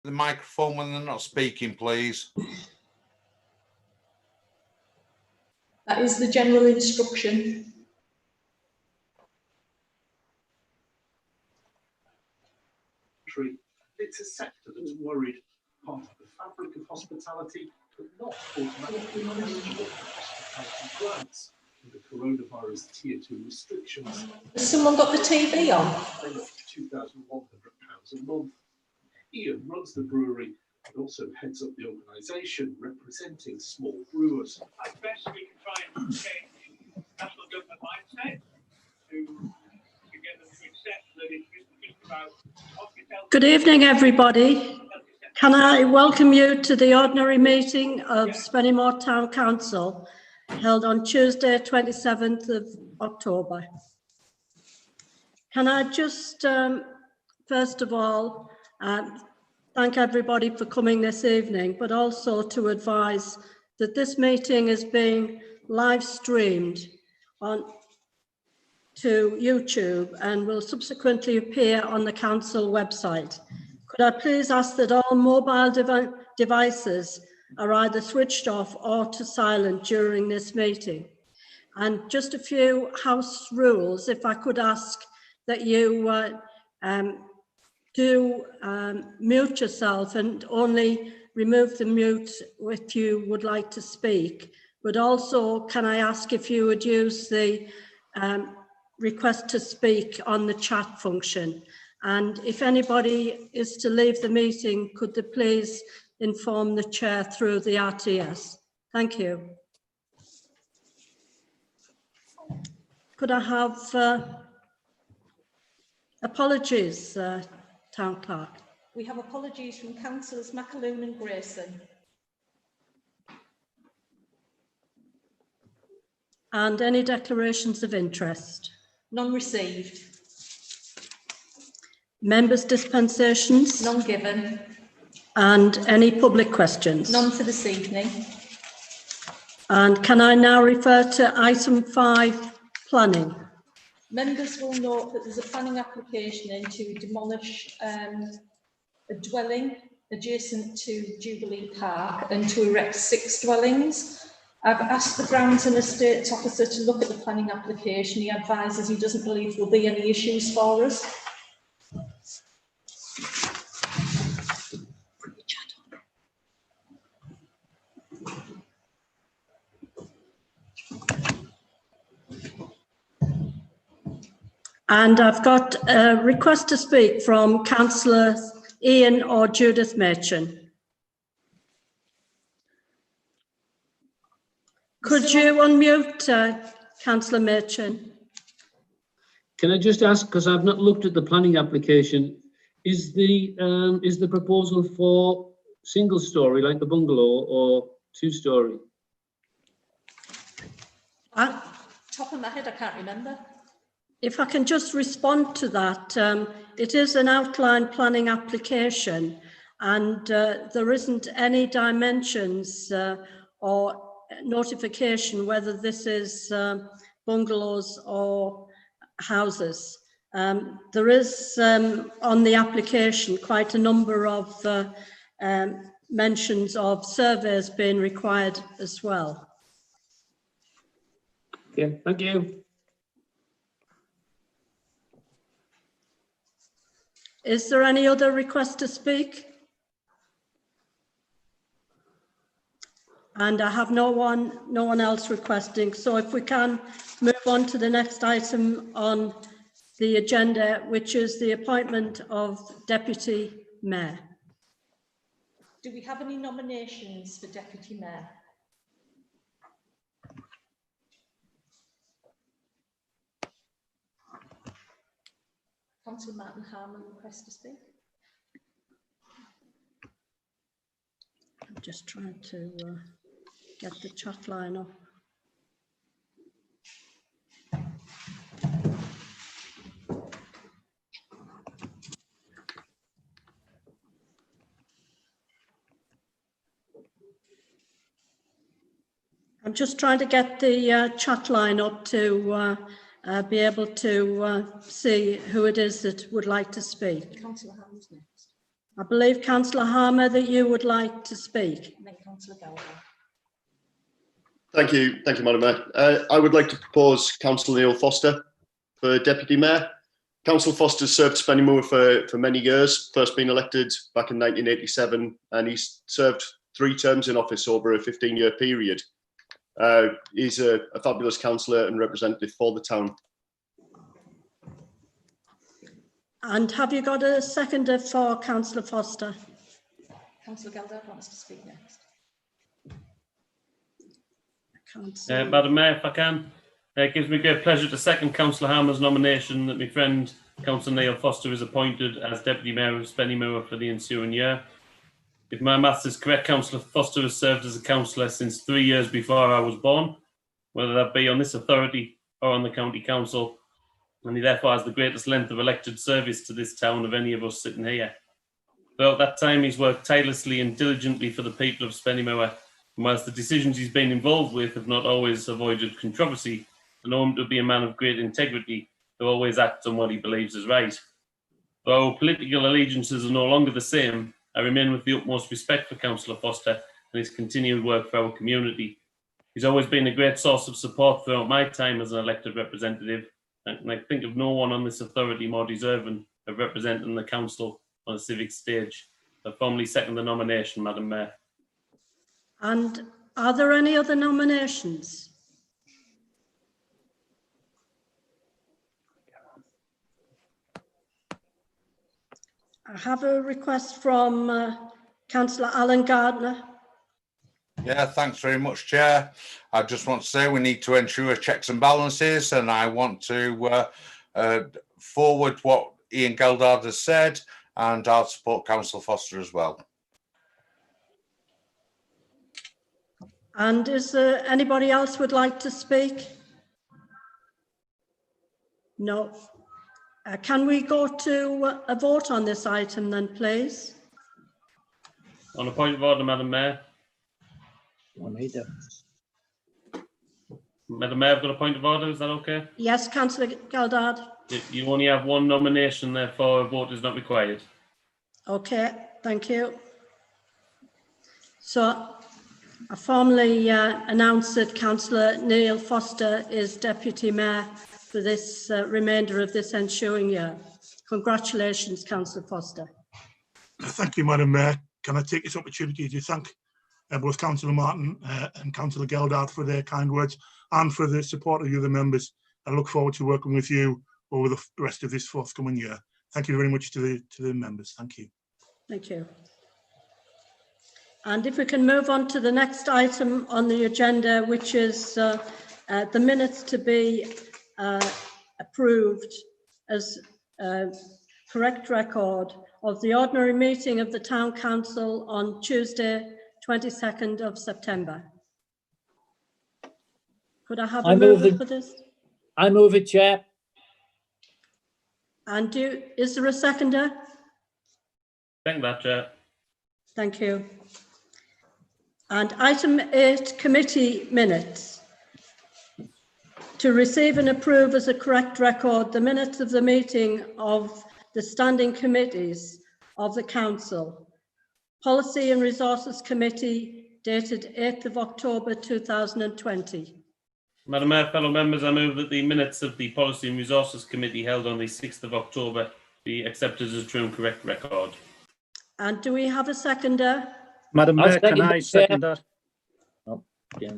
The microphone when they're not speaking, please. That is the general instruction. It's a sector that's worried part of the fabric of hospitality, but not automatically eligible for hospitality grants under coronavirus tier 2 restrictions. Has someone got the TV on? £2,100 a month. Ian runs the brewery and also heads up the organisation representing small brewers. At best, we can try and change national government mindset to get them to accept that it's just about hospitality. Good evening, everybody. Can I welcome you to the ordinary meeting of Spennymoor Town Council held on Tuesday, 27th of October. Can I just, first of all, thank everybody for coming this evening, but also to advise that this meeting is being live streamed to YouTube and will subsequently appear on the council website. Could I please ask that all mobile devices are either switched off or to silent during this meeting? And just a few house rules, if I could ask that you do mute yourself and only remove the mute if you would like to speak. But also, can I ask if you would use the request to speak on the chat function? And if anybody is to leave the meeting, could they please inform the chair through the RTS? Thank you. Could I have apologies, Town Clerk? We have apologies from councillors McAloon and Grayson. And any declarations of interest? None received. Members' dispensations? None given. And any public questions? None for this evening. And can I now refer to item 5, planning? Members will note that there's a planning application in to demolish a dwelling adjacent to Jubilee Park and to erect 6 dwellings. I've asked the Grounds and Estates officer to look at the planning application. He advises he doesn't believe there will be any issues for us. And I've got a request to speak from Councillor Ian or Judith Machin. Could you unmute Councillor Machin? Can I just ask, because I've not looked at the planning application, is the proposal for single story like the bungalow or 2-story? Top of my head, I can't remember. If I can just respond to that, it is an outline planning application and there isn't any dimensions or notification whether this is bungalows or houses. There is on the application quite a number of mentions of surveys being required as well. Okay, thank you. Is there any other request to speak? And I have no one else requesting. So if we can move on to the next item on the agenda, which is the appointment of Deputy Mayor. Do we have any nominations for Deputy Mayor? Councillor Martin Harman request to speak. I'm just trying to get the chat line up. I'm just trying to get the chat line up to be able to see who it is that would like to speak. Councillor Harman's next. I believe Councillor Harmer that you would like to speak. And then councillor Gelder. Thank you, Madam Mayor. I would like to propose Councillor Neil Foster for Deputy Mayor. Councillor Foster served Spennymoor for many years, first being elected back in 1987, and he's served 3 terms in office over a 15-year period. He's a fabulous councillor and representative for the town. And have you got a seconder for Councillor Foster? Councillor Gelder wants to speak next. I can't see. Madam Mayor, if I can, it gives me great pleasure to second Councillor Harmer's nomination that my friend Councillor Neil Foster is appointed as Deputy Mayor of Spennymoor for the ensuing year. If my maths is correct, Councillor Foster has served as a councillor since 3 years before I was born, whether that be on this authority or on the County Council, and he therefore has the greatest length of elected service to this town of any of us sitting here. Throughout that time, he's worked tirelessly and diligently for the people of Spennymoor, and whilst the decisions he's been involved with have not always avoided controversy, I know him to be a man of great integrity who always acts on what he believes is right. Though our political allegiances are no longer the same, I remain with the utmost respect for Councillor Foster and his continued work for our community. He's always been a great source of support throughout my time as an elected representative, and I think of no one on this authority more deserving of representing the council on a civic stage. I formally second the nomination, Madam Mayor. And are there any other nominations? I have a request from Councillor Alan Gardner. Yeah, thanks very much, Chair. I just want to say we need to ensure checks and balances, and I want to forward what Ian Geldard has said, and I'll support Councillor Foster as well. And is there anybody else would like to speak? No. Can we go to a vote on this item then, please? On a point of order, Madam Mayor. Madam Mayor, I've got a point of order. Is that okay? Yes, Councillor Geldard. You only have one nomination, therefore a vote is not required. Okay, thank you. So I formally announce that Councillor Neil Foster is Deputy Mayor for this remainder of this ensuing year. Congratulations, Councillor Foster. Thank you, Madam Mayor. Can I take this opportunity to thank both Councillor Martin and Councillor Geldard for their kind words and for the support of the other members. I look forward to working with you over the rest of this forthcoming year. Thank you very much to the members. Thank you. Thank you. And if we can move on to the next item on the agenda, which is the minutes to be approved as correct record of the ordinary meeting of the Town Council on Tuesday, 22nd of September. Could I have a mover for this? I move it, Chair. And is there a seconder? Thank that, Chair. Thank you. And item 8, committee minutes. To receive and approve as a correct record the minutes of the meeting of the standing committees of the Council. Policy and Resources Committee dated 8th of October 2020. Madam Mayor, fellow members, I move that the minutes of the Policy and Resources Committee held on the 6th of October be accepted as a true and correct record. And do we have a seconder? Madam Mayor, can I second that? Oh, yeah.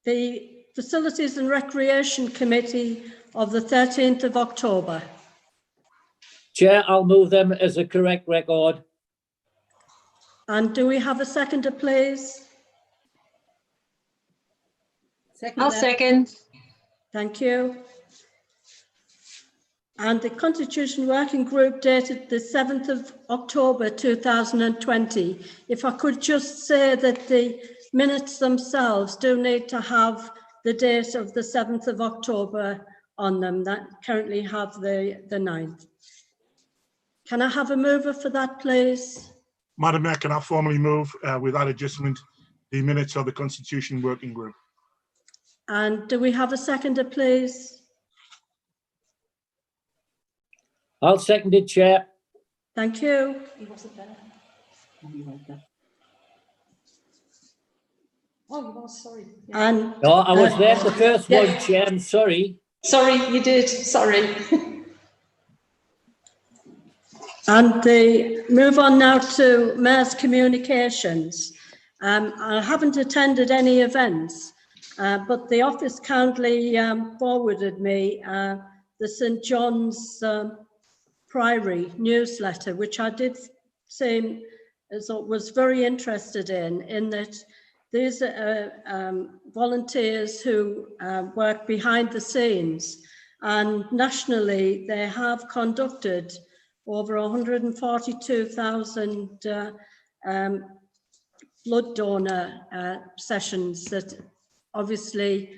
The Facilities and Recreation Committee of the 13th of October. Chair, I'll move them as a correct record. And do we have a seconder, please? I'll second. Thank you. And the Constitution Working Group dated the 7th of October 2020. If I could just say that the minutes themselves do need to have the date of the 7th of October on them, that currently have the 9th. Can I have a mover for that, please? Madam Mayor, can I formally move with that adjustment the minutes of the Constitution Working Group? And do we have a seconder, please? I'll second it, Chair. Thank you. He wasn't there. Oh, you was, sorry. Yeah. And No, I was there for the first one, Chair. I'm sorry. Sorry, you did, sorry. And the move on now to Mayor's communications. I haven't attended any events, but the office kindly forwarded me the St John's Priory newsletter, which I did seem was very interested in that these are volunteers who work behind the scenes, and nationally they have conducted over 142,000 blood donor sessions that obviously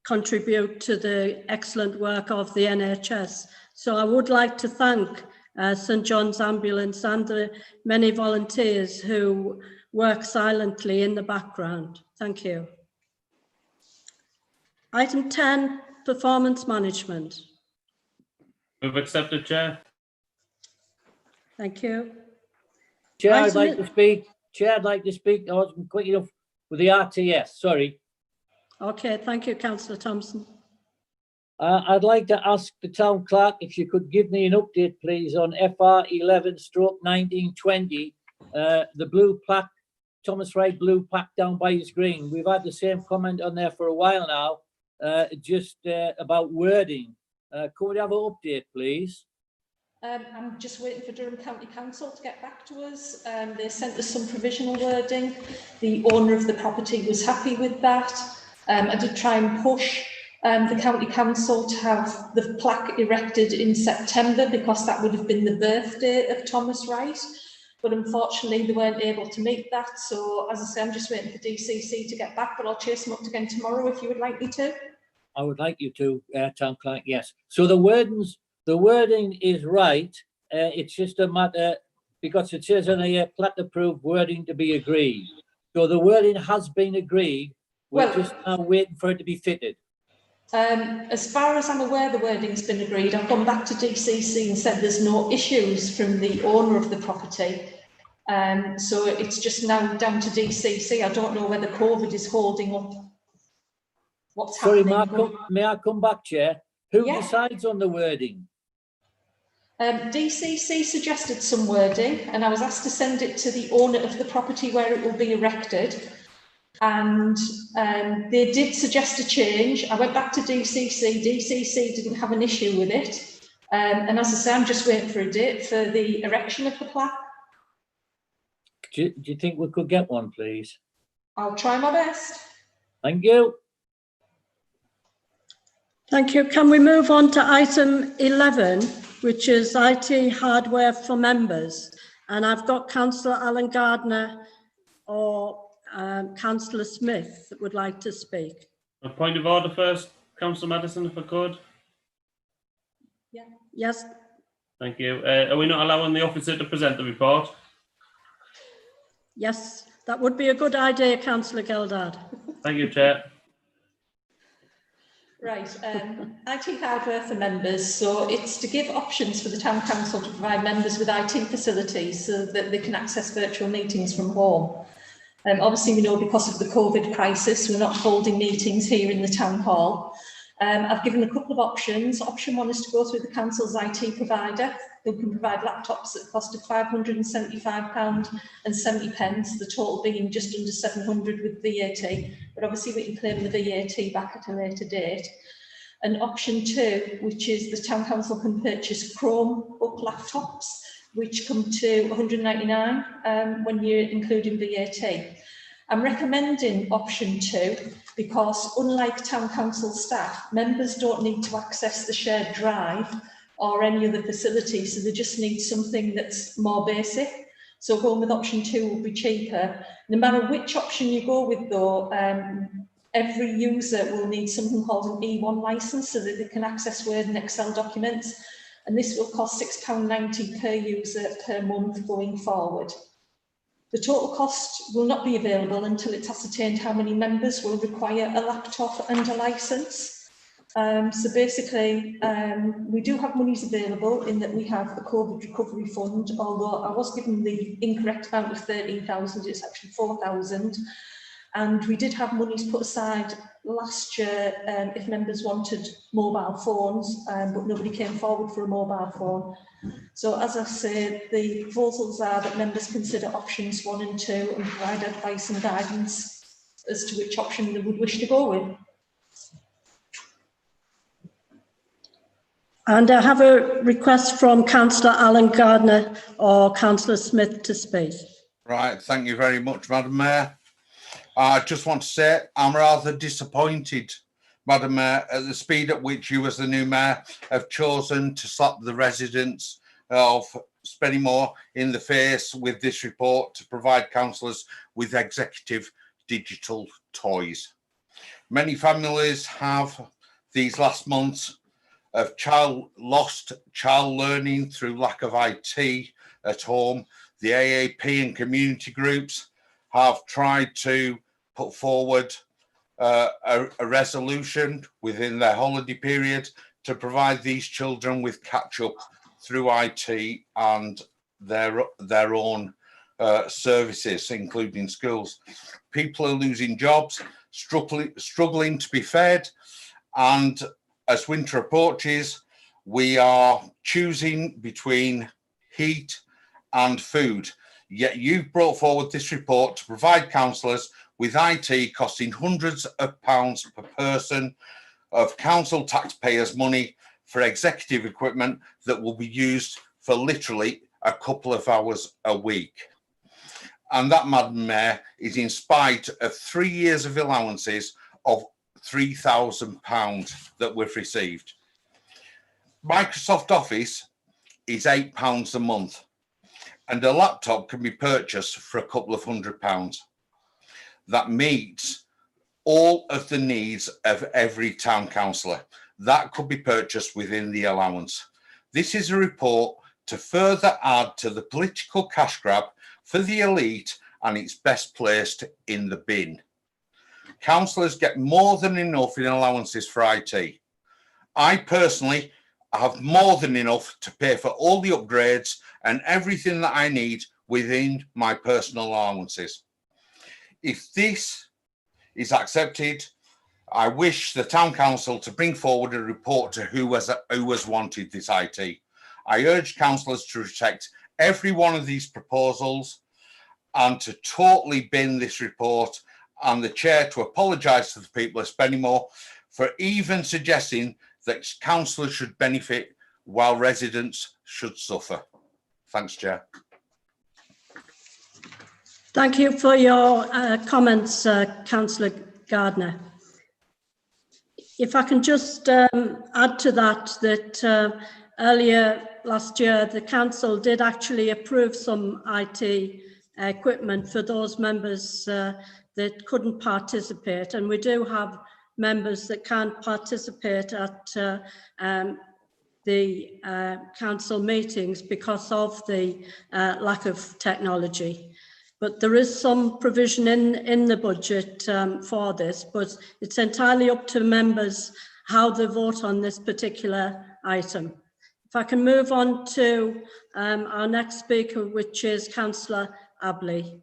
contribute to the excellent work of the NHS. So I would like to thank St John's Ambulance and the many volunteers who work silently in the background. Thank you. Item 10, performance management. Move accepted, Chair. Thank you. Chair, I'd Item- like to speak. Chair, I'd like to speak. I wasn't quick enough with the RTS. Sorry. Okay, thank you, Councillor Thompson. I'd like to ask the town clerk if you could give me an update, please, on FR 11/1920, the blue plaque, Thomas Wright blue plaque down by his green. We've had the same comment on there for a while now, just about wording. Could we have an update, please? I'm just waiting for Durham County Council to get back to us. They sent us some provisional wording. The owner of the property was happy with that. I did try and push the County Council to have the plaque erected in September because that would have been the birthday of Thomas Wright. But unfortunately, they weren't able to make that. So, as I say, I'm just waiting for DCC to get back, but I'll chase them up again tomorrow if you would like me to. I would like you to, town clerk, yes. So the wording is right. It's just a matter, because it says on a plat approved wording to be agreed. So the wording has been agreed. We're Well- just now waiting for it to be fitted. As far as I'm aware, the wording's been agreed. I've gone back to DCC and said there's no issues from the owner of the property. So it's just now down to DCC. I don't know whether COVID is holding up what's Sorry, happening. may I come back, Chair? Who Yeah. decides on the wording? DCC suggested some wording, and I was asked to send it to the owner of the property where it will be erected. And they did suggest a change. I went back to DCC. DCC didn't have an issue with it. And as I say, I'm just waiting for a date for the erection of the plaque. Do you think we could get one, please? I'll try my best. Thank you. Thank you. Can we move on to item 11, which is IT hardware for members? And I've got Councillor Alan Gardner or Councillor Smith that would like to speak. A point of order first, Councillor Madison, if I could. Yes, Thank you. Are we not allowing the officer to present the report? yes, that would be a good idea, Councillor Geldard. Thank you, Chair. Right, IT hardware for members. So it's to give options for the Town Council to provide members with IT facilities so that they can access virtual meetings from home. Obviously, we know because of the COVID crisis, we're not holding meetings here in the Town Hall. I've given a couple of options. Option one is to go through the Council's IT provider, who can provide laptops at a cost of £575.70, the total being just under 700 with VAT, but obviously we can claim the VAT back at a later date. And option two, which is the Town Council can purchase Chromebook laptops, which come to £199 when you're including VAT. I'm recommending option two because, unlike Town Council staff, members don't need to access the shared drive or any other facility, so they just need something that's more basic. So going with option two will be cheaper. No matter which option you go with though, every user will need something called an E1 licence so that they can access Word and Excel documents, and this will cost £6.90 per user per month going forward. The total cost will not be available until it's ascertained how many members will require a laptop and a licence. So basically, we do have monies available in that we have a COVID recovery fund, although I was given the incorrect amount of 13,000, it's actually 4,000. And we did have monies put aside last year if members wanted mobile phones, but nobody came forward for a mobile phone. So as I say, the proposals are that members consider options 1 and 2 and provide advice and guidance as to which option they would wish to go with. And I have a request from Councillor Alan Gardner or Councillor Smith to speak. Right, thank you very much, Madam Mayor. I just want to say I'm rather disappointed, Madam Mayor, at the speed at which you as the new mayor have chosen to slap the residents of Spennymoor in the face with this report to provide councillors with executive digital toys. Many families have these last months of lost child learning through lack of IT at home. The AAP and community groups have tried to put forward a resolution within their holiday period to provide these children with catch-up through IT and their own services, including schools. People are losing jobs, struggling to be fed, and as winter approaches, we are choosing between heat and food. Yet you've brought forward this report to provide councillors with IT costing hundreds of pounds per person of council taxpayers' money for executive equipment that will be used for literally a couple of hours a week. And that, Madam Mayor, is in spite of 3 years of allowances of £3,000 that we've received. Microsoft Office is £8 a month, and a laptop can be purchased for a couple of £100. That meets all of the needs of every town councillor. That could be purchased within the allowance. This is a report to further add to the political cash grab for the elite, and it's best placed in the bin. Councillors get more than enough in allowances for IT. I personally have more than enough to pay for all the upgrades and everything that I need within my personal allowances. If this is accepted, I wish the town council to bring forward a report to who has wanted this IT. I urge councillors to reject every one of these proposals and to totally bin this report, and the chair to apologise to the people of Spennymoor for even suggesting that councillors should benefit while residents should suffer. Thanks, Chair. Thank you for your comments, Councillor Gardner. If I can just add to that, earlier last year, the council did actually approve some IT equipment for those members that couldn't participate. And we do have members that can't participate at the council meetings because of the lack of technology. But there is some provision in the budget for this, but it's entirely up to members how they vote on this particular item. If I can move on to our next speaker, which is Councillor Abley.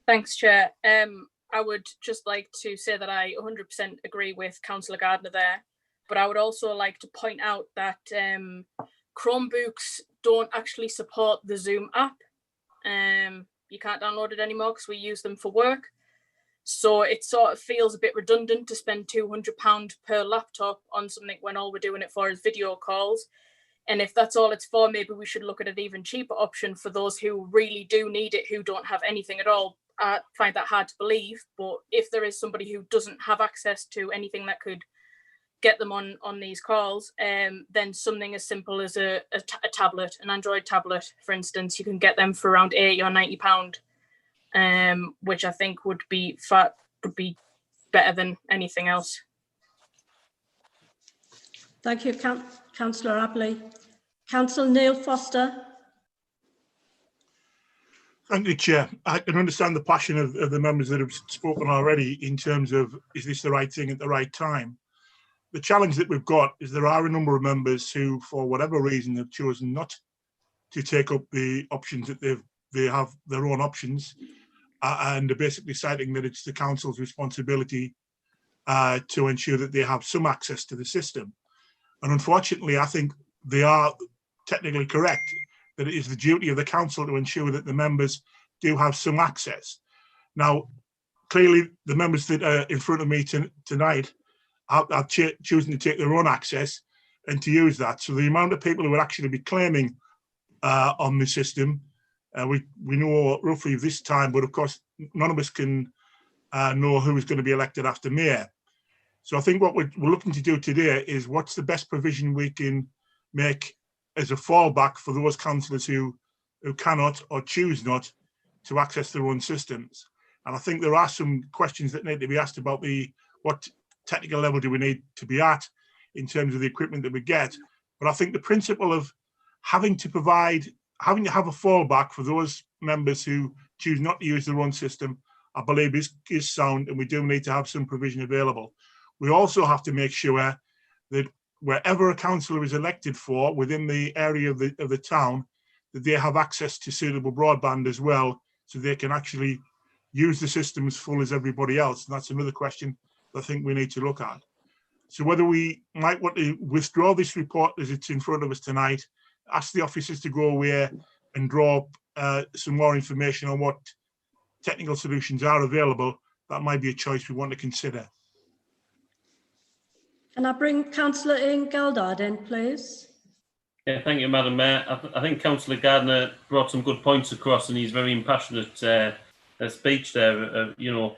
Thanks, Chair. I would just like to say that I 100% agree with Councillor Gardner there, but I would also like to point out that Chromebooks don't actually support the Zoom app. You can't download it anymore because we use them for work. So it sort of feels a bit redundant to spend £200 per laptop on something when all we're doing it for is video calls. And if that's all it's for, maybe we should look at an even cheaper option for those who really do need it, who don't have anything at all. I find that hard to believe, but if there is somebody who doesn't have access to anything that could get them on these calls, then something as simple as a tablet, an Android tablet, for instance, you can get them for around £80 or £90, which I think would be better than anything else. Thank you, Councillor Abley. Councillor Neil Foster. Thank you, Chair. I can understand the passion of the members that have spoken already in terms of, is this the right thing at the right time? The challenge that we've got is there are a number of members who, for whatever reason, have chosen not to take up the options that they have their own options, and are basically citing that it's the council's responsibility to ensure that they have some access to the system. And unfortunately, I think they are technically correct that it is the duty of the council to ensure that the members do have some access. Now, clearly, the members that are in front of me tonight are choosing to take their own access and to use that. So the amount of people who would actually be claiming on the system, we know roughly this time, but of course, none of us can know who is going to be elected after Mayor. So I think what we're looking to do today is what's the best provision we can make as a fallback for those councillors who cannot or choose not to access their own systems. And I think there are some questions that need to be asked about what technical level do we need to be at in terms of the equipment that we get. But I think the principle of having to have a fallback for those members who choose not to use their own system, I believe is sound, and we do need to have some provision available. We also have to make sure that wherever a councillor is elected for within the area of the town, that they have access to suitable broadband as well, so they can actually use the system as full as everybody else. And that's another question I think we need to look at. So whether we might want to withdraw this report as it's in front of us tonight, ask the officers to go away and draw up some more information on what technical solutions are available, that might be a choice we want to consider. Can I bring Councillor Ian Geldard in, please? Yeah, thank you, Madam Mayor. I think Councillor Gardner brought some good points across, and he's very impassionate speech there. You know,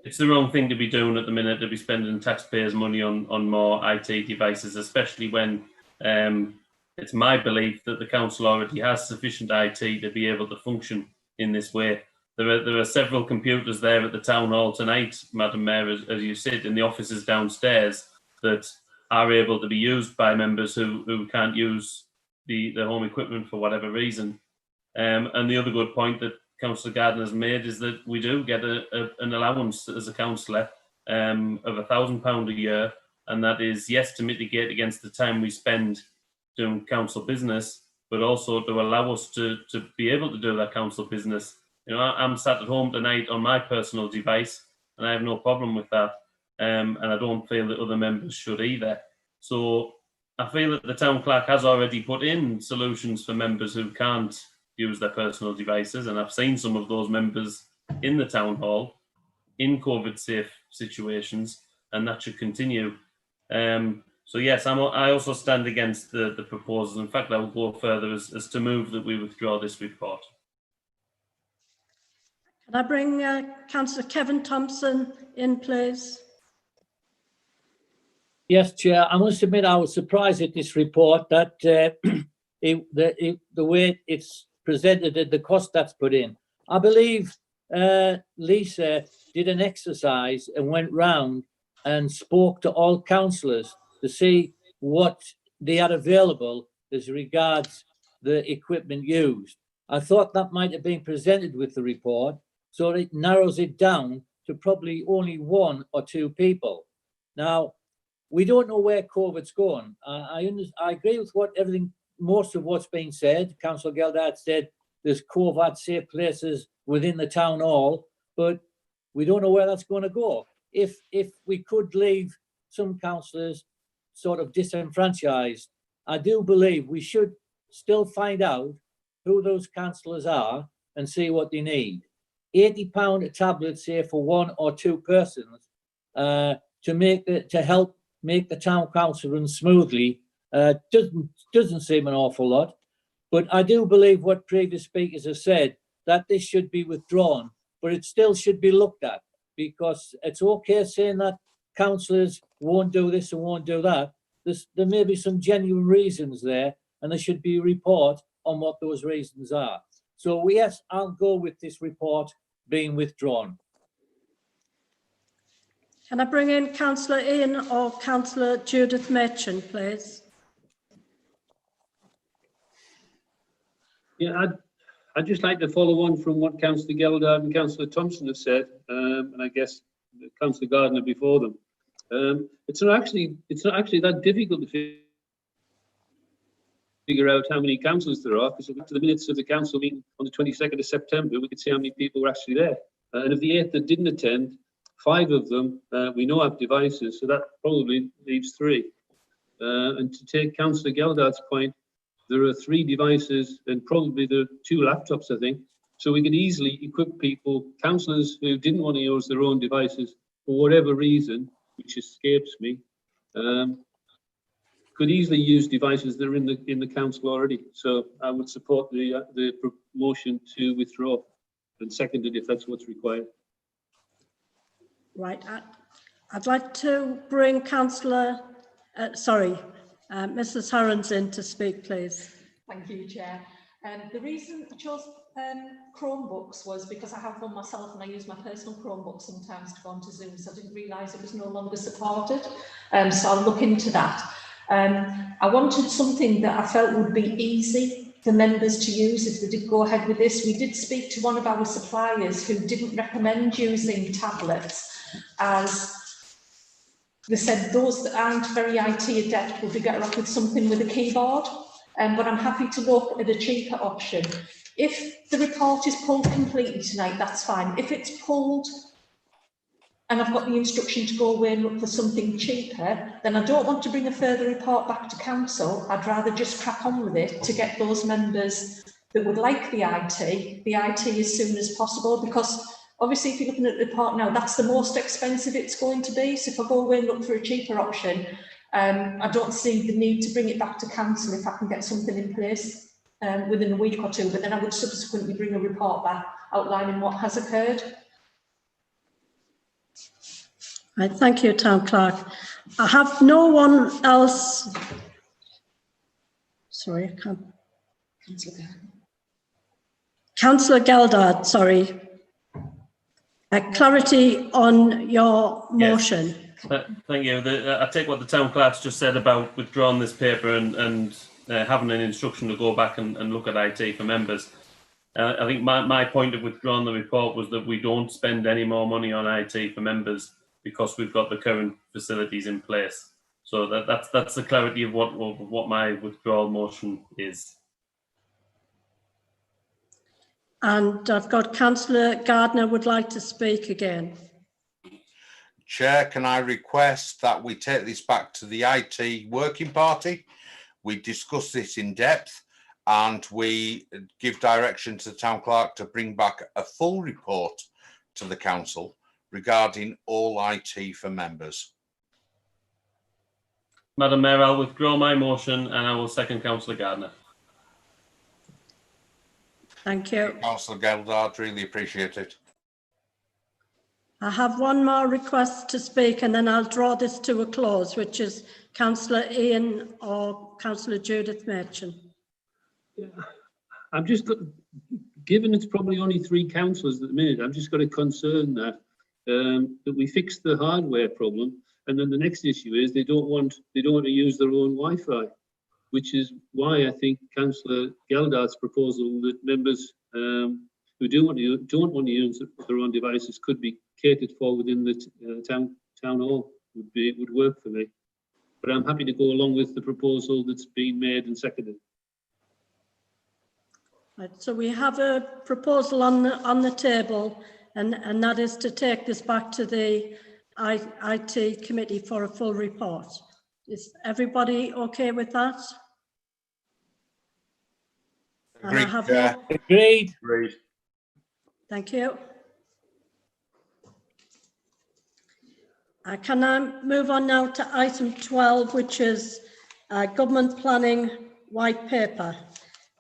it's the wrong thing to be doing at the minute, to be spending taxpayers' money on more IT devices, especially when it's my belief that the council already has sufficient IT to be able to function in this way. There are several computers there at the town hall tonight, Madam Mayor, as you said, in the offices downstairs, that are able to be used by members who can't use the home equipment for whatever reason. And the other good point that Councillor Gardner has made is that we do get an allowance as a councillor of £1,000 a year, and that is, yes, to mitigate against the time we spend doing council business, but also to allow us to be able to do that council business. You know, I'm sat at home tonight on my personal device, and I have no problem with that. And I don't feel that other members should either. So I feel that the town clerk has already put in solutions for members who can't use their personal devices, and I've seen some of those members in the town hall in COVID-safe situations, and that should continue. So yes, I also stand against the proposals. In fact, I will go further as to move that we withdraw this report. Can I bring Councillor Kevin Thompson in, please? Yes, Chair. I must admit I was surprised at this report that the way it's presented and the cost that's put in. I believe Lisa did an exercise and went round and spoke to all councillors to see what they had available as regards the equipment used. I thought that might have been presented with the report, so it narrows it down to probably only 1 or 2 people. Now, we don't know where COVID's going. I agree with most of what's been said. Councillor Geldard said there's COVID-safe places within the town hall, but we don't know where that's going to go. If we could leave some councillors sort of disenfranchised, I do believe we should still find out who those councillors are and see what they need. £80 a tablet, say, for 1 or 2 persons to help make the town council run smoothly doesn't seem an awful lot. But I do believe what previous speakers have said, that this should be withdrawn, but it still should be looked at, because it's okay saying that councillors won't do this and won't do that. There may be some genuine reasons there, and there should be a report on what those reasons are. So yes, I'll go with this report being withdrawn. Can I bring in Councillor Ian or Councillor Judith Machin, please? Yeah, I'd just like to follow on from what Councillor Geldard and Councillor Thompson have said, and I guess Councillor Gardner before them. It's not actually that difficult to figure out how many councillors there are, because to the minutes of the council meeting on the 22nd of September, we could see how many people were actually there. And of the 8 that didn't attend, 5 of them we know have devices, so that probably leaves 3. And to take Councillor Geldard's point, there are 3 devices and probably the 2 laptops, I think. So we could easily equip people, councillors who didn't want to use their own devices for whatever reason, which escapes me, could easily use devices that are in the council already. So I would support the motion to withdraw and second it if that's what's required. Right. I'd like to bring Councillor, Mrs. Herons in to speak, please. Thank you, Chair. The reason I chose Chromebooks was because I have one myself and I use my personal Chromebook sometimes to go onto Zoom, so I didn't realise it was no longer supported. So I'll look into that. I wanted something that I felt would be easy for members to use if they did go ahead with this. We did speak to one of our suppliers who didn't recommend using tablets, as they said those that aren't very IT adept will be better off with something with a keyboard. But I'm happy to look at a cheaper option. If the report is pulled completely tonight, that's fine. If it's pulled and I've got the instruction to go away and look for something cheaper, then I don't want to bring a further report back to council. I'd rather just crack on with it to get those members that would like the IT as soon as possible, because obviously if you're looking at the report now, that's the most expensive it's going to be. So if I go away and look for a cheaper option, I don't see the need to bring it back to council if I can get something in place within a week or 2, but then I would subsequently bring a report back outlining what has occurred. Right, thank you, Town Clerk. I have no one else. Sorry, I can't. Councillor Geldard, sorry. Clarity on your motion. Yes. Thank you. I take what the Town Clerk's just said about withdrawing this paper and having an instruction to go back and look at IT for members. I think my point of withdrawing the report was that we don't spend any more money on IT for members because we've got the current facilities in place. So that's the clarity of what my withdrawal motion is. And I've got Councillor Gardner would like to speak again. Chair, can I request that we take this back to the IT working party? We discuss this in depth and we give direction to the Town Clerk to bring back a full report to the council regarding all IT for members. Madam Mayor, I'll withdraw my motion and I will second Councillor Gardner. Thank you. Councillor Geldard, really appreciate it. I have one more request to speak and then I'll draw this to a close, which is Councillor Ian or Councillor Judith Merchant. Yeah. I'm just got, given it's probably only 3 councillors at the minute, I've just got a concern that that we fix the hardware problem, and then the next issue is they don't want to use their own Wi-Fi, which is why I think Councillor Geldard's proposal that members who don't want to use their own devices could be catered for within the town hall would work for me. But I'm happy to go along with the proposal that's been made and seconded. Right, so we have a proposal on the table, and that is to take this back to the IT committee for a full report. Is everybody okay with that? Agreed. Agreed. Agreed. Thank you. Can I move on now to item 12, which is government planning white paper?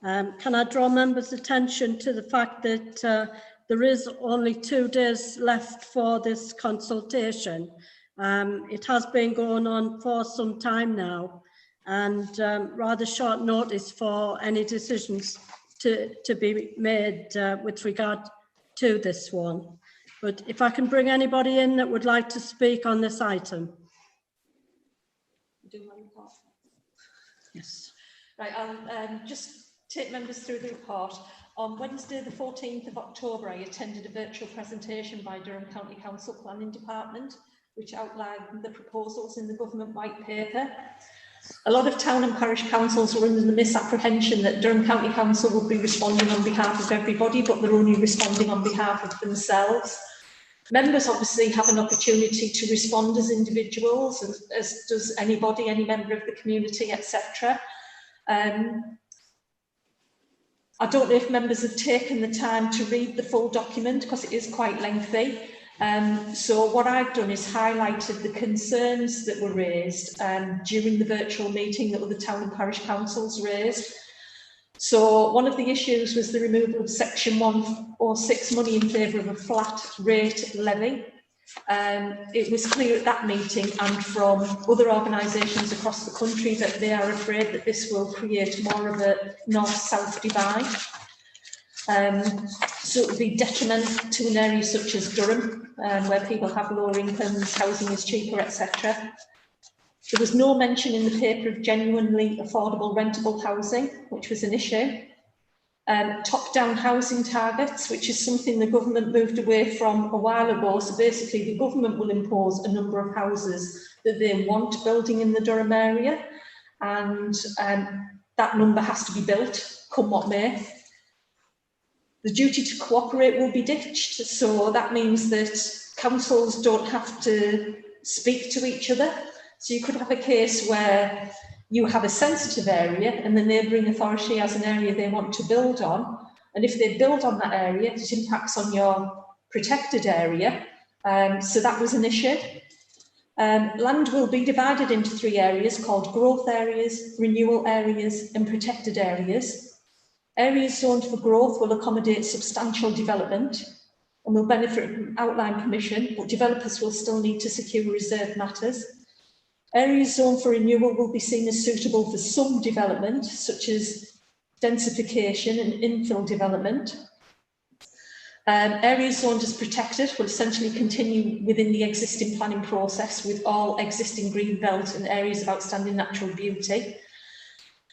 Can I draw members' attention to the fact that there is only 2 days left for this consultation. It has been going on for some time now, and rather short notice for any decisions to be made with regard to this one. But if I can bring anybody in that would like to speak on this item. Yes. Right, I'll just take members through the report. On Wednesday, the 14th of October, I attended a virtual presentation by Durham County Council Planning Department, which outlined the proposals in the government white paper. A lot of town and parish councils were under the misapprehension that Durham County Council would be responding on behalf of everybody, but they're only responding on behalf of themselves. Members obviously have an opportunity to respond as individuals, as does anybody, any member of the community, etc. I don't know if members have taken the time to read the full document because it is quite lengthy. So what I've done is highlighted the concerns that were raised during the virtual meeting that other town and parish councils raised. So one of the issues was the removal of section 106 money in favour of a flat rate levy. It was clear at that meeting and from other organisations across the country that they are afraid that this will create more of a north-south divide. So it would be detrimental to an area such as Durham, where people have lower incomes, housing is cheaper, etc. There was no mention in the paper of genuinely affordable rentable housing, which was an issue. Top-down housing targets, which is something the government moved away from a while ago. So basically the government will impose a number of houses that they want building in the Durham area, and that number has to be built, come what may. The duty to cooperate will be ditched, so that means that councils don't have to speak to each other. So you could have a case where you have a sensitive area and the neighbouring authority has an area they want to build on, and if they build on that area, it impacts on your protected area. So that was an issue. Land will be divided into 3 areas called growth areas, renewal areas and protected areas. Areas zoned for growth will accommodate substantial development and will benefit from outline permission, but developers will still need to secure reserved matters. Areas zoned for renewal will be seen as suitable for some development, such as densification and infill development. Areas zoned as protected will essentially continue within the existing planning process with all existing green belt and areas of outstanding natural beauty.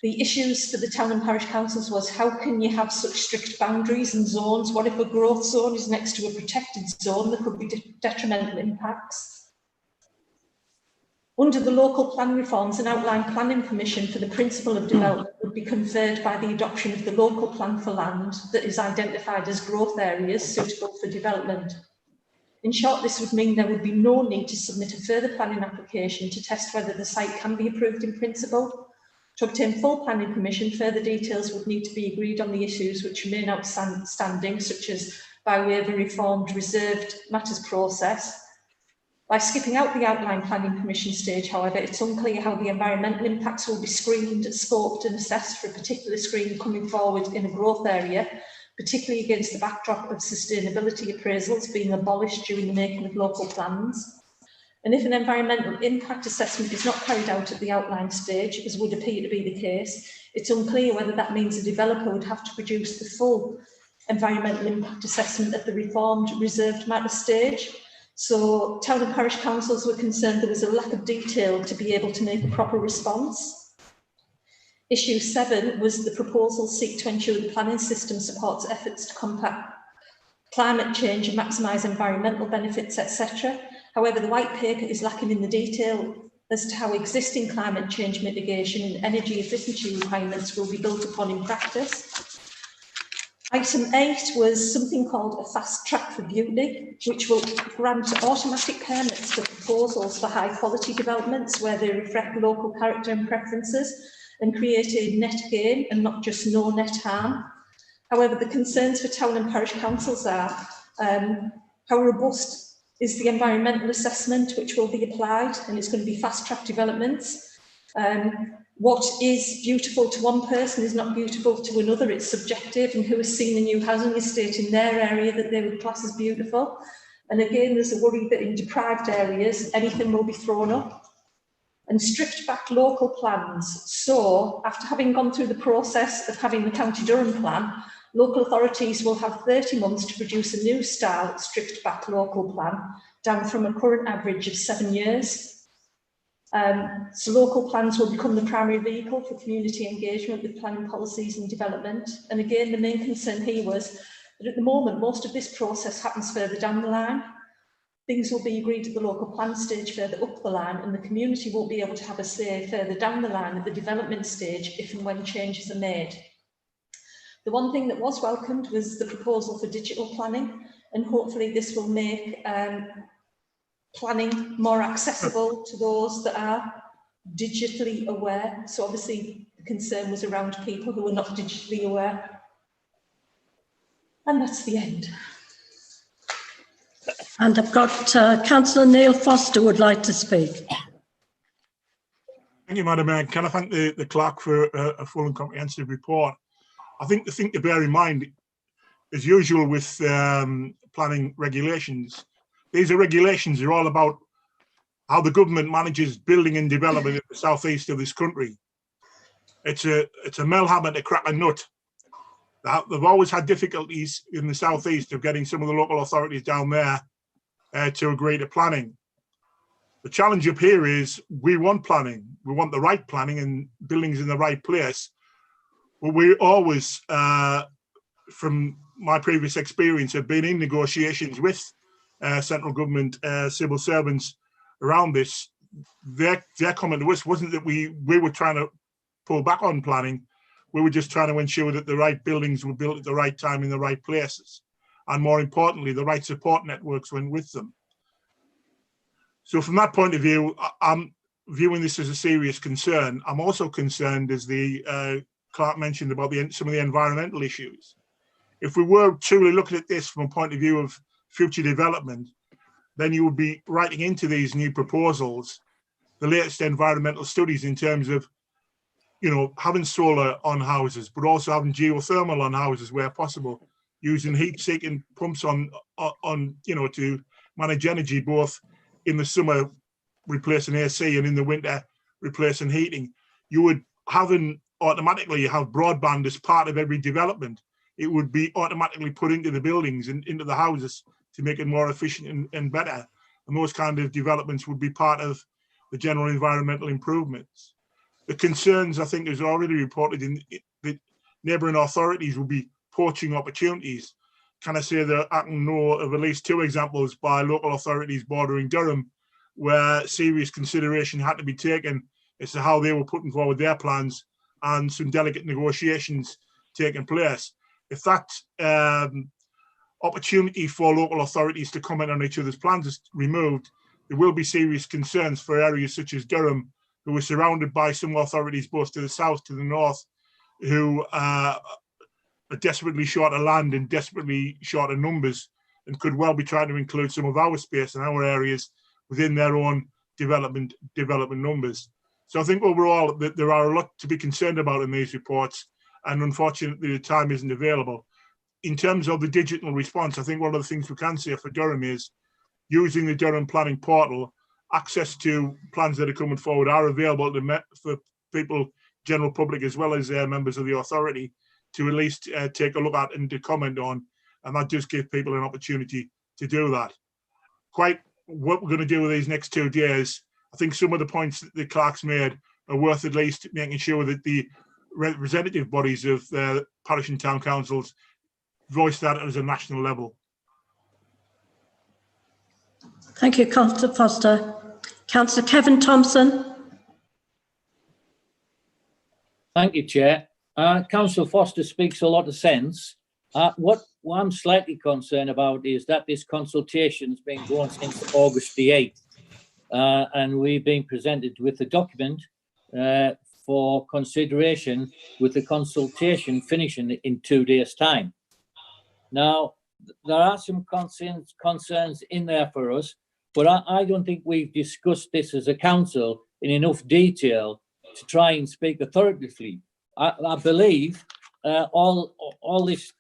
The issues for the town and parish councils was how can you have such strict boundaries and zones? What if a growth zone is next to a protected zone? There could be detrimental impacts. Under the local plan reforms, an outline planning permission for the principle of development would be conferred by the adoption of the local plan for land that is identified as growth areas suitable for development. In short, this would mean there would be no need to submit a further planning application to test whether the site can be approved in principle. To obtain full planning permission, further details would need to be agreed on the issues which remain outstanding, such as by way of a reformed reserved matters process. By skipping out the outline planning permission stage, however, it's unclear how the environmental impacts will be screened, scoped and assessed for a particular scheme coming forward in a growth area, particularly against the backdrop of sustainability appraisals being abolished during the making of local plans. And if an environmental impact assessment is not carried out at the outline stage, as would appear to be the case, it's unclear whether that means a developer would have to produce the full environmental impact assessment at the reformed reserved matter stage. So town and parish councils were concerned there was a lack of detail to be able to make a proper response. Issue 7 was the proposal seek to ensure the planning system supports efforts to combat climate change and maximise environmental benefits, etc. However, the white paper is lacking in the detail as to how existing climate change mitigation and energy efficiency requirements will be built upon in practice. Item 8 was something called a fast track for beauty, which will grant automatic permits for proposals for high quality developments where they reflect local character and preferences and create a net gain and not just no net harm. However, the concerns for town and parish councils are how robust is the environmental assessment which will be applied, and it's going to be fast track developments. What is beautiful to one person is not beautiful to another, it's subjective, and who has seen a new housing estate in their area that they would class as beautiful. And again, there's a worry that in deprived areas, anything will be thrown up. And stripped back local plans. So after having gone through the process of having the County Durham plan, local authorities will have 30 months to produce a new style stripped back local plan, down from a current average of 7 years. So local plans will become the primary vehicle for community engagement with planning policies and development. And again, the main concern here was that at the moment, most of this process happens further down the line. Things will be agreed at the local plan stage further up the line, and the community won't be able to have a say further down the line at the development stage if and when changes are made. The one thing that was welcomed was the proposal for digital planning, and hopefully this will make planning more accessible to those that are digitally aware. So obviously the concern was around people who are not digitally aware. And that's the end. And I've got Councillor Neil Foster would like to speak. Thank you, Madam Mayor. Can I thank the clerk for a full and comprehensive report? I think the thing to bear in mind, as usual with planning regulations, these are regulations are all about how the government manages building and development in the southeast of this country. It's a Melhammer to crack a nut. They've always had difficulties in the southeast of getting some of the local authorities down there to agree to planning. The challenge up here is we want planning. We want the right planning and buildings in the right place. But we always, from my previous experience, have been in negotiations with central government civil servants around this. Their comment to us wasn't that we were trying to pull back on planning. We were just trying to ensure that the right buildings were built at the right time in the right places. And more importantly, the right support networks went with them. So from that point of view, I'm viewing this as a serious concern. I'm also concerned, as the clerk mentioned, about some of the environmental issues. If we were truly looking at this from a point of view of future development, then you would be writing into these new proposals the latest environmental studies in terms of, you know, having solar on houses, but also having geothermal on houses where possible, using heat-seeking pumps on you know, to manage energy both in the summer replacing AC and in the winter replacing heating. You would automatically have broadband as part of every development. It would be automatically put into the buildings and into the houses to make it more efficient and better. And those kind of developments would be part of the general environmental improvements. The concerns, I think, is already reported in that neighbouring authorities will be poaching opportunities. Can I say that I can know of at least 2 examples by local authorities bordering Durham where serious consideration had to be taken as to how they were putting forward their plans and some delicate negotiations taking place. If that opportunity for local authorities to comment on each other's plans is removed, there will be serious concerns for areas such as Durham, who are surrounded by some authorities both to the south, to the north, who are desperately short of land and desperately short of numbers, and could well be trying to include some of our space and our areas within their own development numbers. So I think overall that there are a lot to be concerned about in these reports, and unfortunately the time isn't available. In terms of the digital response, I think one of the things we can say for Durham is using the Durham Planning Portal, access to plans that are coming forward are available for people, general public, as well as members of the authority to at least take a look at and to comment on, and that does give people an opportunity to do that. Quite what we're going to do with these next 2 days, I think some of the points that the clerk's made are worth at least making sure that the representative bodies of parish and town councils voice that as a national level. Thank you, Councillor Foster. Councillor Kevin Thompson. Thank you, Chair. Councillor Foster speaks a lot of sense. What I'm slightly concerned about is that this consultation has been going since August the 8th, and we've been presented with the document for consideration, with the consultation finishing in 2 days' time. Now, there are some concerns in there for us, but I don't think we've discussed this as a council in enough detail to try and speak authoritatively. I believe all this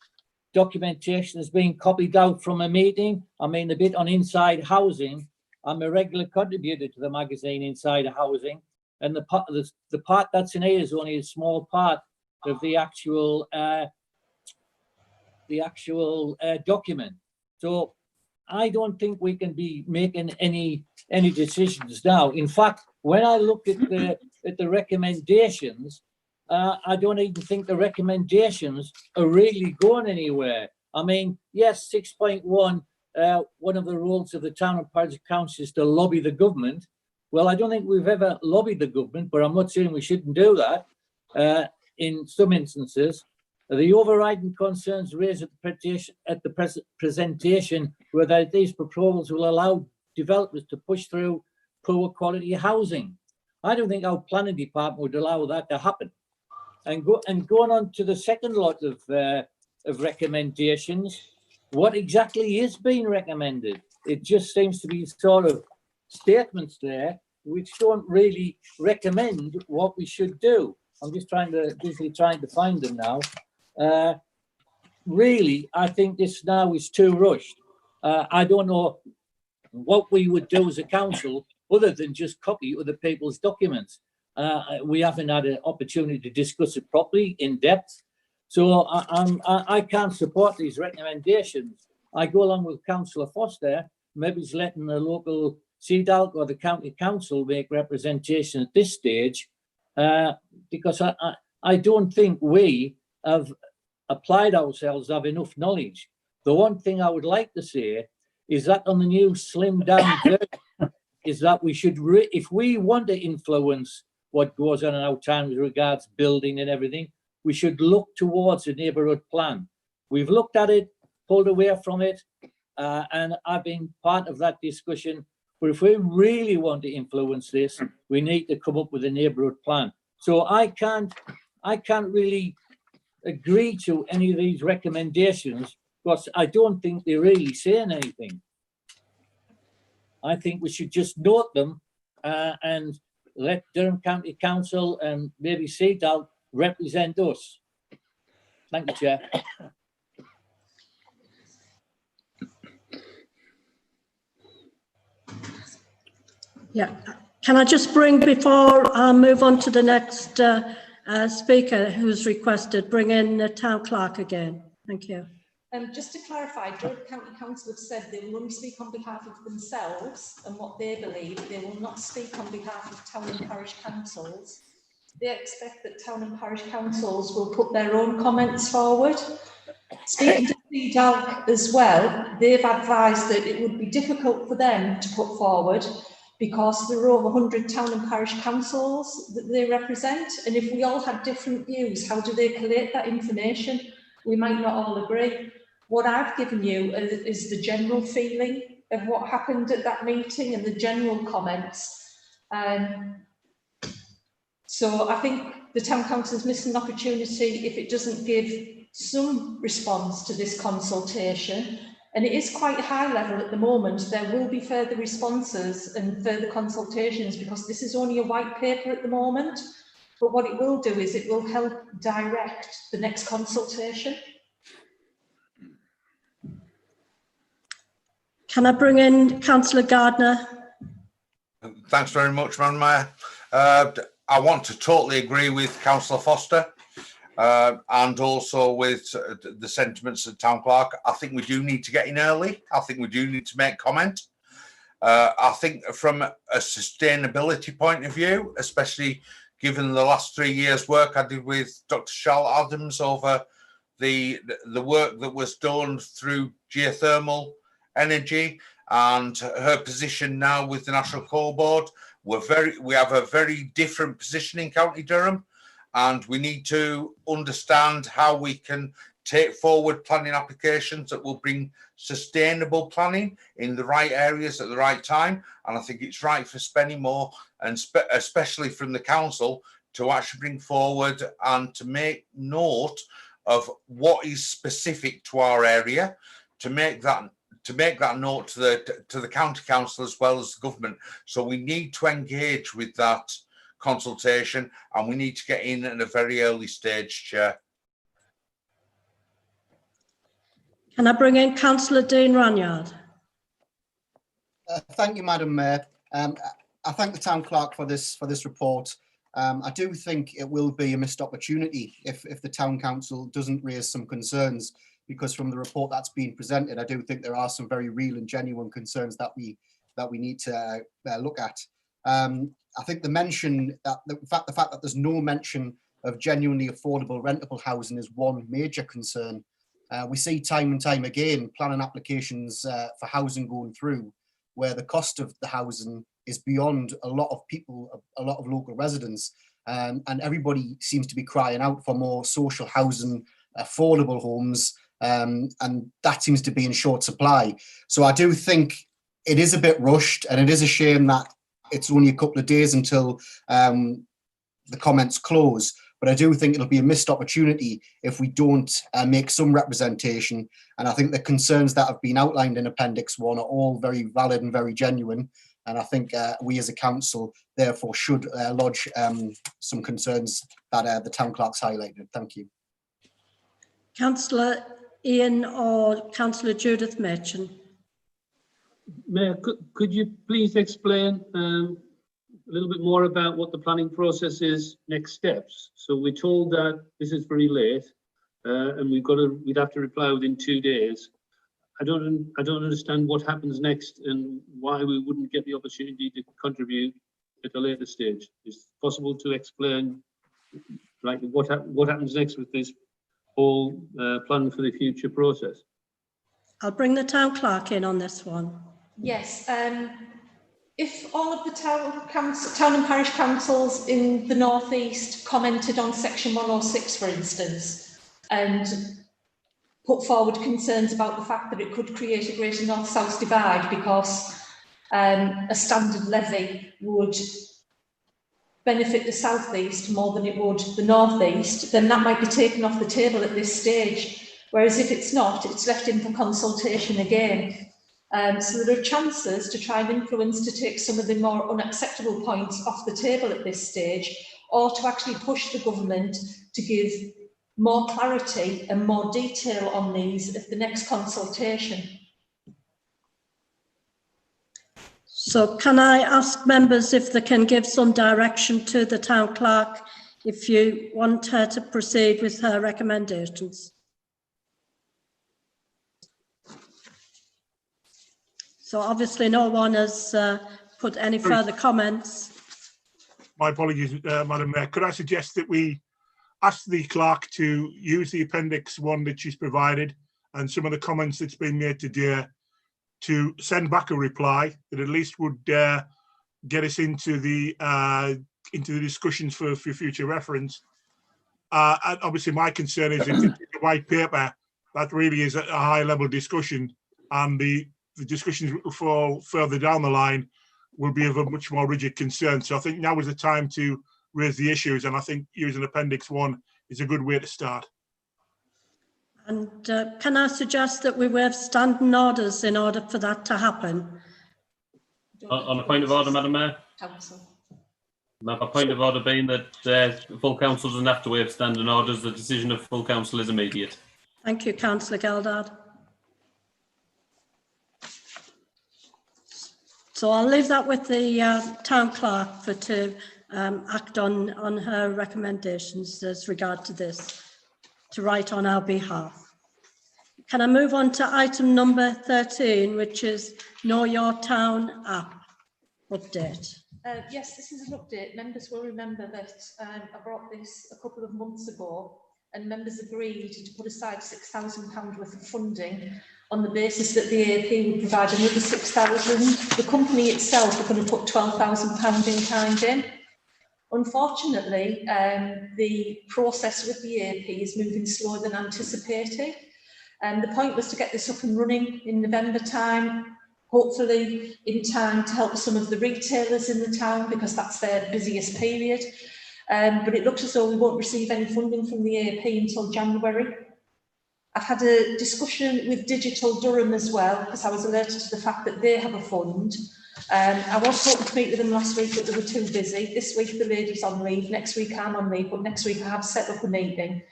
documentation has been copied out from a meeting. I mean, the bit on Inside Housing, I'm a regular contributor to the magazine Inside Housing, and the part that's in here is only a small part of the actual document. So I don't think we can be making any decisions now. In fact, when I look at the recommendations, I don't even think the recommendations are really going anywhere. I mean, yes, 6.1, one of the roles of the town and parish council is to lobby the government. Well, I don't think we've ever lobbied the government, but I'm not saying we shouldn't do that in some instances. The overriding concerns raised at the presentation were that these proposals will allow developers to push through poor quality housing. I don't think our planning department would allow that to happen. And going on to the second lot of recommendations, what exactly is being recommended? It just seems to be sort of statements there which don't really recommend what we should do. I'm just busily trying to find them now. Really, I think this now is too rushed. I don't know what we would do as a council other than just copy other people's documents. We haven't had an opportunity to discuss it properly in depth. So I can't support these recommendations. I go along with Councillor Foster, maybe he's letting the local CDALC or the county council make representation at this stage, because I don't think we have applied ourselves, have enough knowledge. The one thing I would like to say is that on the new slimmed down version, is that we should, if we want to influence what goes on in our town with regards building and everything, we should look towards a neighbourhood plan. We've looked at it, pulled away from it, and I've been part of that discussion. But if we really want to influence this, we need to come up with a neighbourhood plan. So I can't really agree to any of these recommendations because I don't think they're really saying anything. I think we should just note them and let Durham County Council and maybe CDALC represent us. Thank you, Chair. Yeah, can I just bring, before I move on to the next speaker who's requested, bring in the town clerk again. Thank you. Just to clarify, Durham County Council have said they will only speak on behalf of themselves and what they believe. They will not speak on behalf of town and parish councils. They expect that town and parish councils will put their own comments forward. Speaking to CDALC as well, they've advised that it would be difficult for them to put forward because there are over 100 town and parish councils that they represent. And if we all had different views, how do they collate that information? We might not all agree. What I've given you is the general feeling of what happened at that meeting and the general comments. So I think the town council is missing an opportunity if it doesn't give some response to this consultation. And it is quite high level at the moment. There will be further responses and further consultations because this is only a white paper at the moment. But what it will do is it will help direct the next consultation. Can I bring in Councillor Gardner? Thanks very much, Madam Mayor. I want to totally agree with Councillor Foster and also with the sentiments of Town Clerk. I think we do need to get in early. I think we do need to make comment. I think from a sustainability point of view, especially given the last 3 years' work I did with Dr. Charlotte Adams over the work that was done through geothermal energy and her position now with the National Coal Board, we have a very different position in County Durham, and we need to understand how we can take forward planning applications that will bring sustainable planning in the right areas at the right time. And I think it's right for Spennymoor, and especially from the council, to actually bring forward and to make note of what is specific to our area, to make that note to the county council as well as the government. So we need to engage with that consultation, and we need to get in at a very early stage, Chair. Can I bring in Councillor Dean Ranyard? Thank you, Madam Mayor. I thank the Town Clerk for this report. I do think it will be a missed opportunity if the Town Council doesn't raise some concerns, because from the report that's been presented, I do think there are some very real and genuine concerns that we need to look at. I think the mention that the fact that there's no mention of genuinely affordable rentable housing is one major concern. We see time and time again planning applications for housing going through where the cost of the housing is beyond a lot of people, a lot of local residents, and everybody seems to be crying out for more social housing, affordable homes, and that seems to be in short supply. So I do think it is a bit rushed, and it is a shame that it's only a couple of days until the comments close. But I do think it'll be a missed opportunity if we don't make some representation. And I think the concerns that have been outlined in Appendix 1 are all very valid and very genuine. And I think we as a council, therefore, should lodge some concerns that the town clerk's highlighted. Thank you. Councillor Ian or Councillor Judith Merchant. Mayor, could you please explain a little bit more about what the planning process is, next steps? So we're told that this is very late, and we'd have to reply within 2 days. I don't understand what happens next and why we wouldn't get the opportunity to contribute at a later stage. Is it possible to explain, like, what happens next with this whole plan for the future process? I'll bring the town clerk in on this one. Yes, if all of the town and parish councils in the North East commented on section 106, for instance, and put forward concerns about the fact that it could create a greater north-south divide because a standard levy would benefit the South East more than it would the North East, then that might be taken off the table at this stage. Whereas if it's not, it's left in for consultation again. So there are chances to try and influence to take some of the more unacceptable points off the table at this stage, or to actually push the government to give more clarity and more detail on these at the next consultation. So can I ask members if they can give some direction to the town clerk if you want her to proceed with her recommendations? So obviously no one has put any further comments. My apologies, Madam Mayor. Could I suggest that we ask the clerk to use the Appendix 1 that she's provided and some of the comments that's been made today to send back a reply that at least would get us into the discussions for future reference. And obviously my concern is if it's a white paper, that really is a high level discussion, and the discussions for further down the line will be of a much more rigid concern. So I think now is the time to raise the issues, and I think using Appendix 1 is a good way to start. And can I suggest that we waive standing orders in order for that to happen? On a point of order, Madam Mayor? Council. A point of order being that full council doesn't have to waive standing orders. The decision of full council is immediate. Thank you, Councillor Geldard. So I'll leave that with the town clerk to act on her recommendations as regard to this, to write on our behalf. Can I move on to item number 13, which is Know Your Town app update? Yes, this is an update. Members will remember that I brought this a couple of months ago, and members agreed to put aside £6,000 worth of funding on the basis that the AAP would provide another £6,000. The company itself are going to put £12,000 in kind in. Unfortunately, the process with the AAP is moving slower than anticipated. The point was to get this up and running in November time, hopefully in time to help some of the retailers in the town because that's their busiest period. But it looks as though we won't receive any funding from the AAP until January. I've had a discussion with Digital Durham as well, because I was alerted to the fact that they have a fund. I was hoping to meet with them last week, but they were too busy. This week the lady's on leave, next week I'm on leave, but next week I have set up a meeting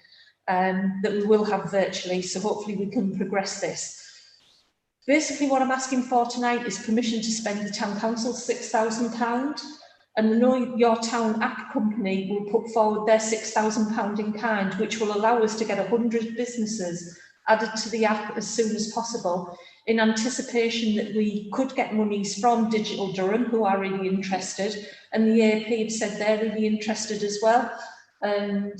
that we will have virtually, so hopefully we can progress this. Basically what I'm asking for tonight is permission to spend the Town Council's £6,000, and the Know Your Town app company will put forward their £6,000 in kind, which will allow us to get 100 businesses added to the app as soon as possible, in anticipation that we could get monies from Digital Durham, who are really interested, and the AAP have said they're really interested as well. And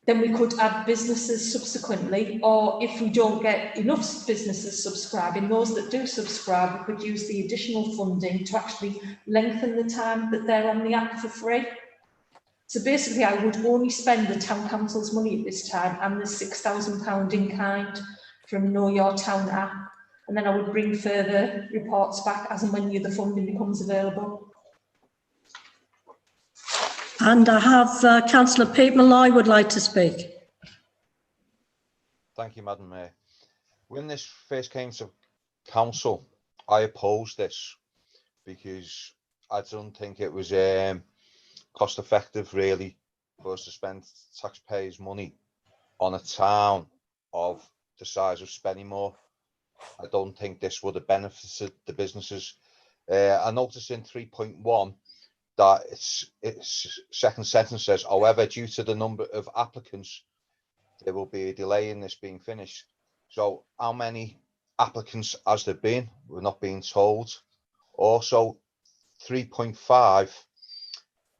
then we could add businesses subsequently, or if we don't get enough businesses subscribing, those that do subscribe, we could use the additional funding to actually lengthen the time that they're on the app for free. So basically, I would only spend the town council's money at this time and the £6,000 in kind from Know Your Town app, and then I would bring further reports back as and when the other funding becomes available. And I have Councillor Pete Malloy would like to speak. Thank you, Madam Mayor. When this first came to council, I opposed this because I don't think it was cost effective really for us to spend taxpayers' money on a town of the size of Spennymoor. I don't think this would have benefited the businesses. I noticed in 3.1 that its second sentence says, however, due to the number of applicants, there will be a delay in this being finished. So how many applicants has there been? We're not being told. Also, 3.5,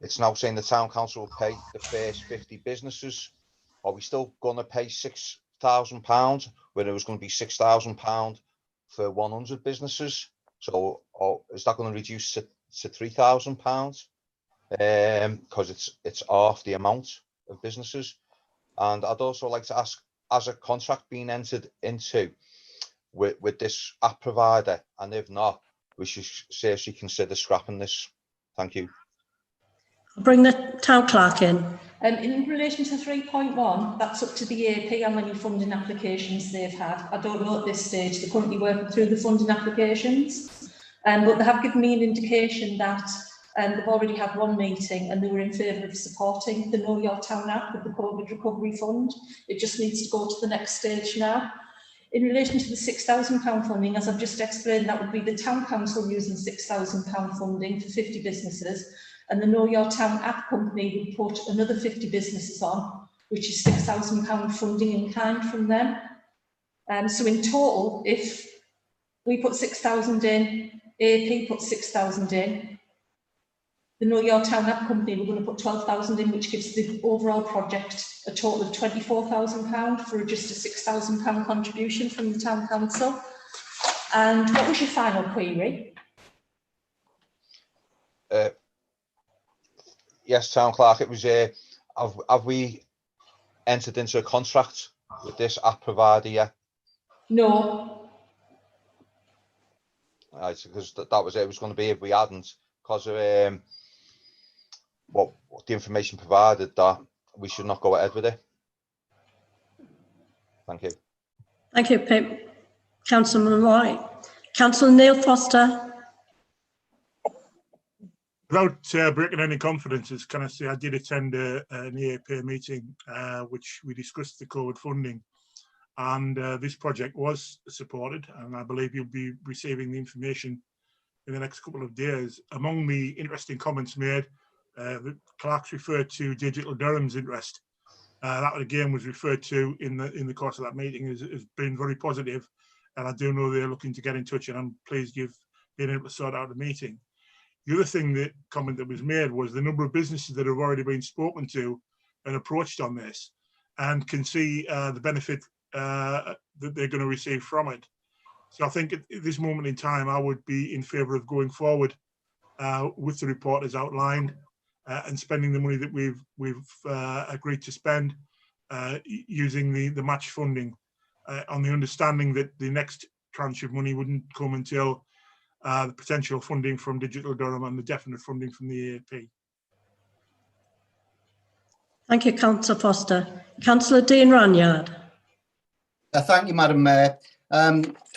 it's now saying the town council will pay the first 50 businesses. Are we still going to pay £6,000 when it was going to be £6,000 for 100 businesses? So is that going to reduce to £3,000? Because it's half the amount of businesses. And I'd also like to ask, has a contract been entered into with this app provider? And if not, we should seriously consider scrapping this. Thank you. I'll bring the town clerk in. In relation to 3.1, that's up to the AAP how many funding applications they've had. I don't know at this stage. They're currently working through the funding applications, but they have given me an indication that they've already had one meeting and they were in favour of supporting the Know Your Town app with the COVID Recovery Fund. It just needs to go to the next stage now. In relation to the £6,000 funding, as I've just explained, that would be the town council using £6,000 funding for 50 businesses, and the Know Your Town app company would put another 50 businesses on, which is £6,000 funding in kind from them. So in total, if we put 6,000 in, AAP put 6,000 in, the Know Your Town app company, we're going to put 12,000 in, which gives the overall project a total of £24,000 for just a £6,000 contribution from the town council. And what was your final query? Yes, town clerk, it was, have we entered into a contract with this app provider yet? No. Right, because that was it. It was going to be if we hadn't, because of what the information provided, that we should not go ahead with it. Thank you. Thank you, Pip. Councillor Malloy. Councillor Neil Foster. Without breaking any confidences, can I say I did attend an EAP meeting which we discussed the COVID funding, and this project was supported, and I believe you'll be receiving the information in the next couple of days. Among the interesting comments made, the clerks referred to Digital Durham's interest. That again was referred to in the course of that meeting has been very positive, and I do know they're looking to get in touch, and I'm pleased you've been able to sort out the meeting. The other thing, that comment that was made, was the number of businesses that have already been spoken to and approached on this, and can see the benefit that they're going to receive from it. So I think at this moment in time, I would be in favour of going forward with the report as outlined, and spending the money that we've agreed to spend using the match funding, on the understanding that the next tranche of money wouldn't come until the potential funding from Digital Durham and the definite funding from the AAP. Thank you, Councillor Foster. Councillor Dean Ranyard. Thank you, Madam Mayor.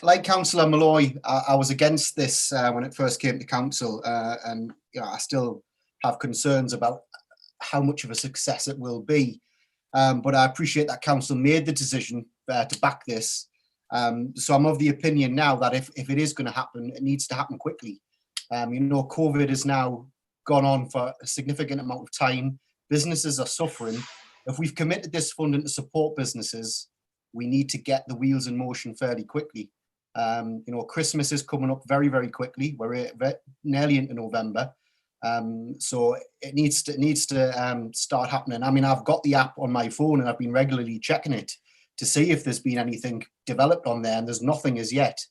Like Councillor Malloy, I was against this when it first came to council, and I still have concerns about how much of a success it will be. But I appreciate that council made the decision to back this. So I'm of the opinion now that if it is going to happen, it needs to happen quickly. COVID has now gone on for a significant amount of time. Businesses are suffering. If we've committed this funding to support businesses, we need to get the wheels in motion fairly quickly. You know, Christmas is coming up very, very quickly. We're nearly into November. So it needs to start happening. I mean, I've got the app on my phone and I've been regularly checking it to see if there's been anything developed on there, and there's nothing as yet.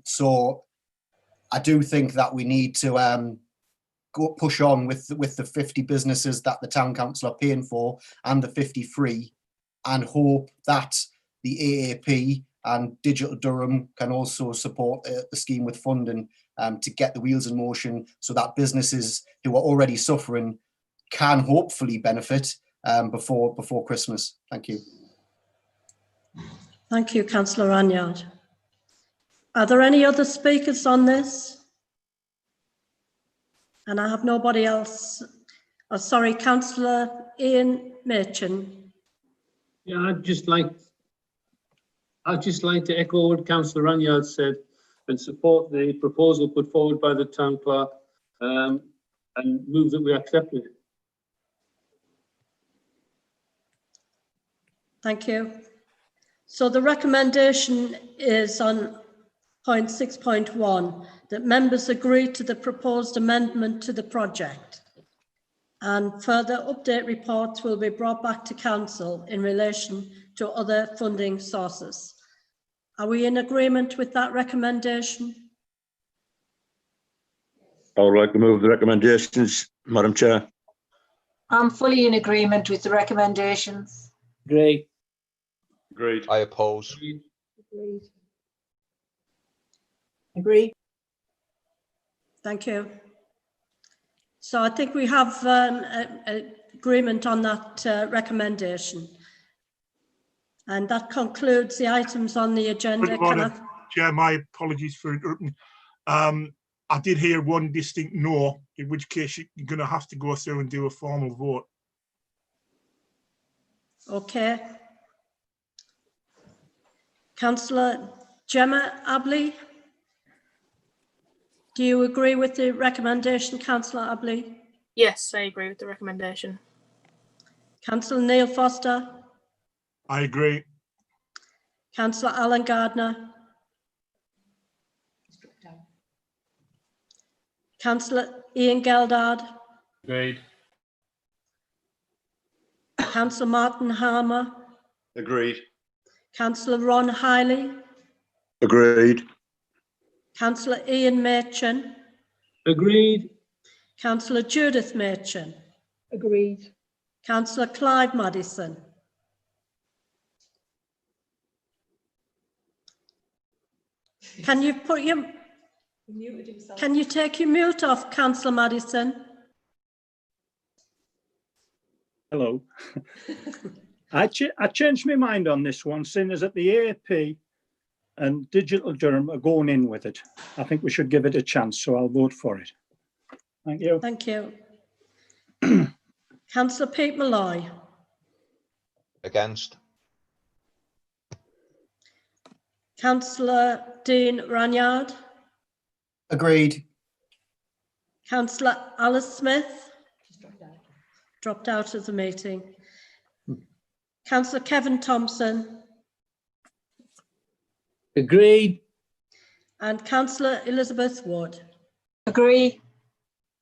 So I do think that we need to push on with the 50 businesses that the town council are paying for and the 53, and hope that the AAP and Digital Durham can also support the scheme with funding to get the wheels in motion, so that businesses who are already suffering can hopefully benefit before Christmas. Thank you. Thank you, Councillor Ranyard. Are there any other speakers on this? And I have nobody else. Oh, sorry, Councillor Ian Machin. Yeah, I'd just like to echo what Councillor Ranyard said and support the proposal put forward by the town clerk, and move that we accept it. Thank you. So the recommendation is on point 6.1 that members agree to the proposed amendment to the project, and further update reports will be brought back to council in relation to other funding sources. Are we in agreement with that recommendation? I would like to move the recommendations, Madam Chair. I'm fully in agreement with the recommendations. Agree. Agreed. I oppose. Agreed. Agree. Thank you. So I think we have agreement on that recommendation. And that concludes the items on the agenda. Chair, my apologies for interrupting. I did hear one distinct no, in which case you're going to have to go through and do a formal vote. Okay. Councillor Gemma Abley, do you agree with the recommendation, Councillor Abley? Yes, I agree with the recommendation. Councillor Neil Foster? I agree. Councillor Alan Gardner? Councillor Ian Geldard? Agreed. Councillor Martin Harmer? Agreed. Councillor Ron Hiley? Agreed. Councillor Ian Machin? Agreed. Councillor Judith Machin? Agreed. Councillor Clive Madison? Can you put your... He muted himself. Can you take your mute off, Councillor Madison? Hello. I changed my mind on this one, seeing as that the AAP and Digital Durham are going in with it. I think we should give it a chance, so I'll vote for it. Thank you. Thank you. Councillor Pete Malloy. Against. Councillor Dean Ranyard. Agreed. Councillor Alice Smith. Dropped out of the meeting. Councillor Kevin Thompson. Agreed. And Councillor Elizabeth Wood. Agree.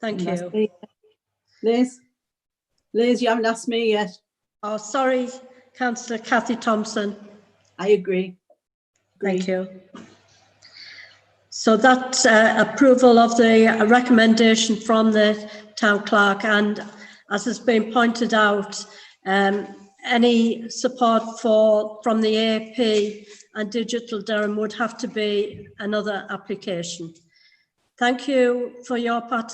Thank you. Liz, you haven't asked me yet. Oh, sorry, Councillor Kathy Thompson. I agree. Thank you. So that's approval of the recommendation from the town clerk, and as has been pointed out, any support from the AAP and Digital Durham would have to be another application. Thank you for your participation.